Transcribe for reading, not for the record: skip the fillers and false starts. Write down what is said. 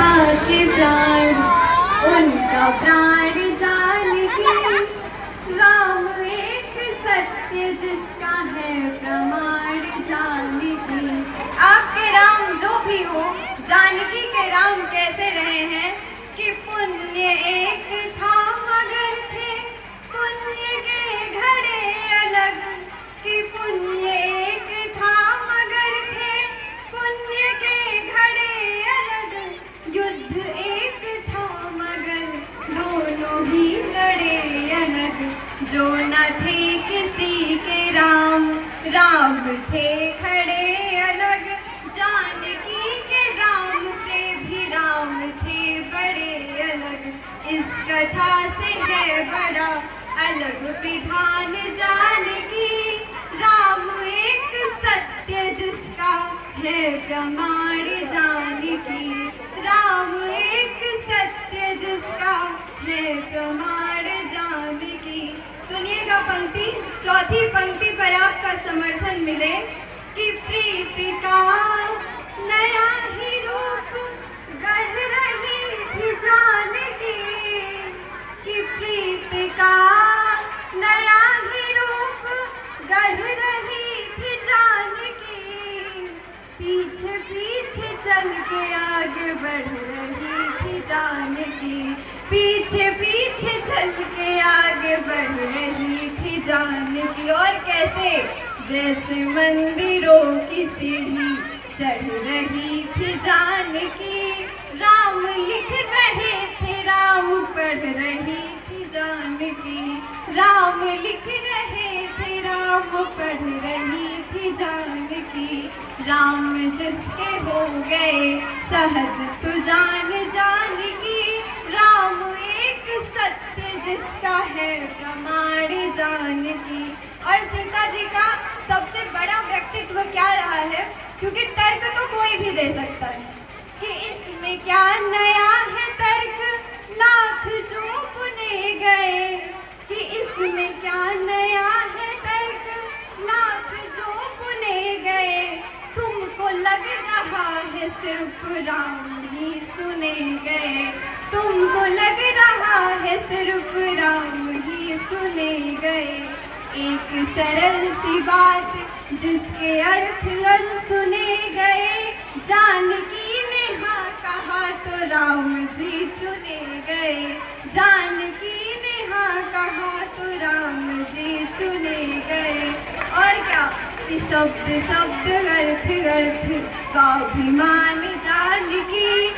सीता के प्राण, उनका प्राण जानकी। राम एक सत्य जिसका है प्रमाण जानकी। आपके राम जो भी हो, जानकी के राम कैसे रहे हैं कि पुण्य एक था मगर थे पुण्य के घड़े अलग। कि पुण्य एक था मगर थे पुण्य के घड़े अलग। युद्ध एक था मगर दोनों ही लड़े अलग। जो न थे किसी के राम, राम थे खड़े अलग। जानकी के राम से भी राम थे बड़े अलग। इस कथा से है बड़ा अलग विधान जानकी। राम एक सत्य जिसका है प्रमाण जानकी। राम एक सत्य जिसका है प्रमाण जानकी। सुनिएगा पंक्ति, चौथी पंक्ति पर आपका समर्थन मिले कि प्रीति का नया ही रूप गढ़ रही थी जानकी। कि प्रीति का नया ही रूप गढ़ रही थी जानकी। पीछे पीछे चल के आगे बढ़ रही थी जानकी। पीछे पीछे चल के आगे बढ़ रही थी जानकी। और कैसे? जैसे मंदिरों की सीढ़ी चढ़ रही थी जानकी। राम लिख रहे थे, राम पढ़ रही थी जानकी। राम लिख रहे थे, राम पढ़ रही थी जानकी। राम जिसके हो गए सहज सुजान जानकी। राम एक सत्य जिसका है प्रमाण जानकी। और सीता जी का सबसे बड़ा व्यक्तित्व क्या रहा है? क्योंकि तर्क तो कोई भी दे सकता है कि इसमें क्या नया है तर्क, लाख जो बुने गए। कि इसमें क्या नया है तर्क, लाख जो बुने गए। तुमको लग रहा है सिर्फ राम ही सुने गए। तुमको लग रहा है सिर्फ राम ही सुने गए। एक सरल सी बात जिसके अर्थ अनसुने गए। जानकी ने हाँ कहा तो राम जी चुने गए। जानकी ने हाँ कहा तो राम जी चुने गए। और क्या कि शब्द शब्द अर्थ अर्थ स्वाभिमान जानकी।